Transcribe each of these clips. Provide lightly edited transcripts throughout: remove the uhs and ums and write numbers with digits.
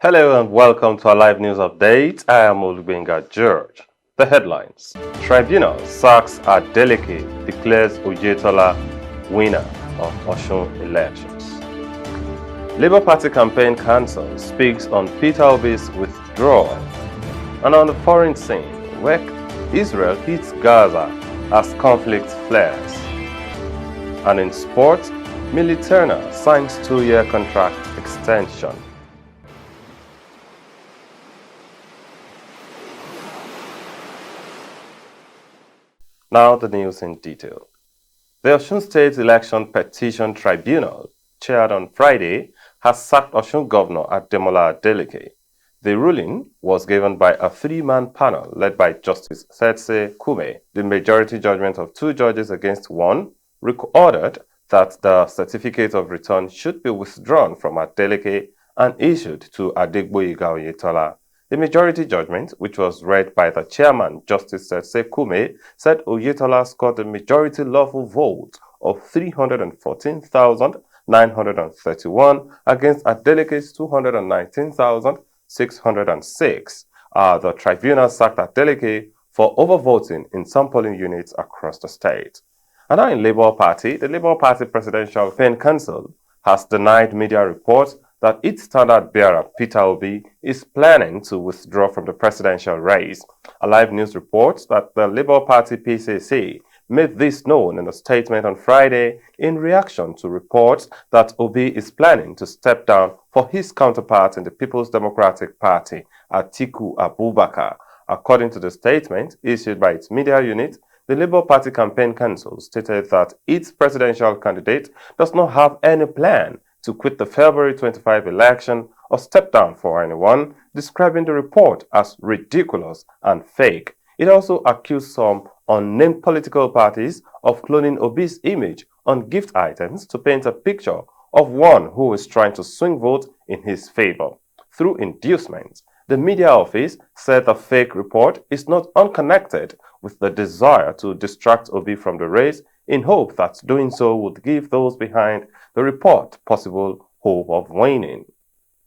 Hello and welcome to our live news update. I am Olubenga George. The headlines: Tribunal sacks Adeleke, declares Oyetola winner of Osun elections. Labour Party campaign council speaks on Peter Obi's withdrawal. And on the foreign scene, where Israel hits Gaza as conflict flares. And in sport, Millie Turner signs 2-year contract extension. Now the news in detail. The Osun State Election Petition Tribunal, chaired on Friday, has sacked Osun Governor Adeleke. The ruling was given by a 3-man panel led by Justice Setse Kume. The majority judgment of 2 judges against 1 ordered that the certificate of return should be withdrawn from Adeleke and issued to Adegboyega Oyetola. The majority judgment, which was read by the chairman, Justice Setse Kume, said Oyetola scored the majority lawful vote of 314,931 against Adeleke's 219,606. The tribunal sacked Adeleke for overvoting in some polling units across the state. And now in Labour Party, the Labour Party Presidential Campaign Council has denied media reports that its standard-bearer, Peter Obi, is planning to withdraw from the presidential race. A live news reports that the Labour Party PCC made this known in a statement on Friday in reaction to reports that Obi is planning to step down for his counterpart in the People's Democratic Party, Atiku Abubakar. According to the statement issued by its media unit, the Labour Party Campaign Council stated that its presidential candidate does not have any plan to quit the February 25 election or step down for anyone, describing the report as ridiculous and fake. It also accused some unnamed political parties of cloning Obi's image on gift items to paint a picture of one who is trying to swing votes in his favor. Through inducements, the media office said the fake report is not unconnected with the desire to distract Obi from the race in hope that doing so would give those behind the report possible hope of winning.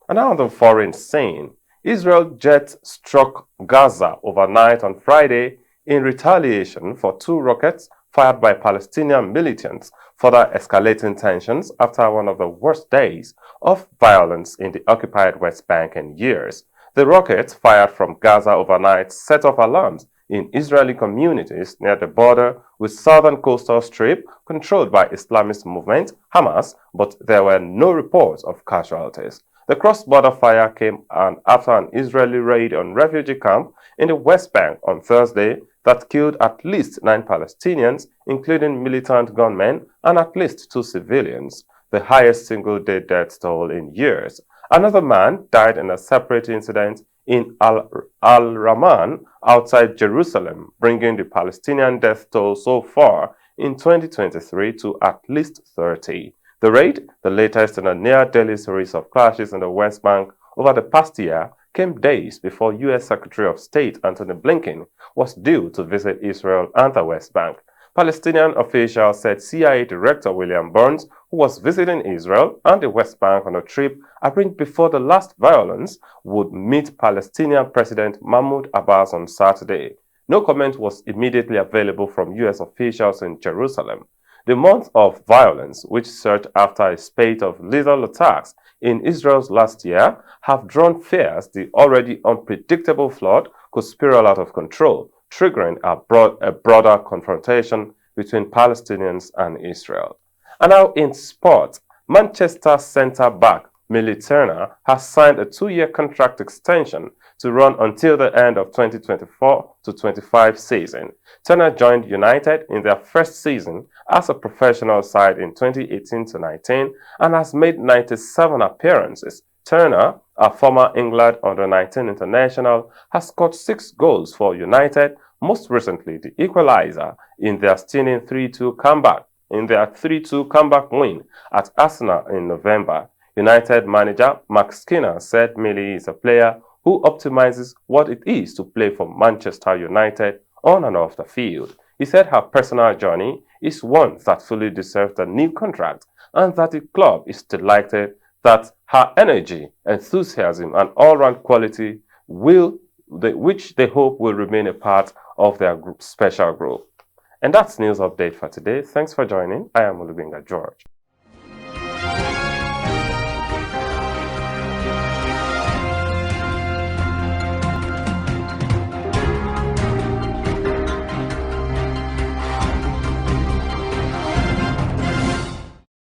And now on the foreign scene, Israel jets struck Gaza overnight on Friday in retaliation for 2 rockets fired by Palestinian militants, further escalating tensions after one of the worst days of violence in the occupied West Bank in years. The rockets fired from Gaza overnight set off alarms in Israeli communities near the border with southern coastal strip controlled by Islamist movement Hamas, but there were no reports of casualties. The cross-border fire came after an Israeli raid on refugee camp in the West Bank on Thursday that killed at least 9 Palestinians, including militant gunmen, and at least 2 civilians, the highest single-day death toll in years. Another man died in a separate incident in Al-Rahman outside Jerusalem, bringing the Palestinian death toll so far in 2023 to at least 30. The raid, the latest in a near-daily series of clashes in the West Bank over the past year, came days before U.S. Secretary of State Antony Blinken was due to visit Israel and the West Bank. Palestinian officials said CIA Director William Burns, who was visiting Israel and the West Bank on a trip arranged before the last violence, would meet Palestinian President Mahmoud Abbas on Saturday. No comment was immediately available from U.S. officials in Jerusalem. The month of violence, which surged after a spate of lethal attacks in Israel's last year, have drawn fears the already unpredictable flood could spiral out of control, triggering a broader confrontation between Palestinians and Israel. And now in sport, Manchester centre-back Millie Turner has signed a 2-year contract extension to run until the end of 2024-25 season. Turner joined United in their first season as a professional side in 2018-19 and has made 97 appearances. Turner, a former England under-19 international, has scored 6 goals for United, most recently the equalizer in their stunning 3-2 comeback win at Arsenal in November. United manager Mark Skinner said Millie is a player who optimizes what it is to play for Manchester United on and off the field. He said her personal journey is one that fully deserves a new contract and that the club is delighted that her energy, enthusiasm, and all-round quality which they hope will remain a part of their special group. And that's news update for today. Thanks for joining. I am Olubinga George.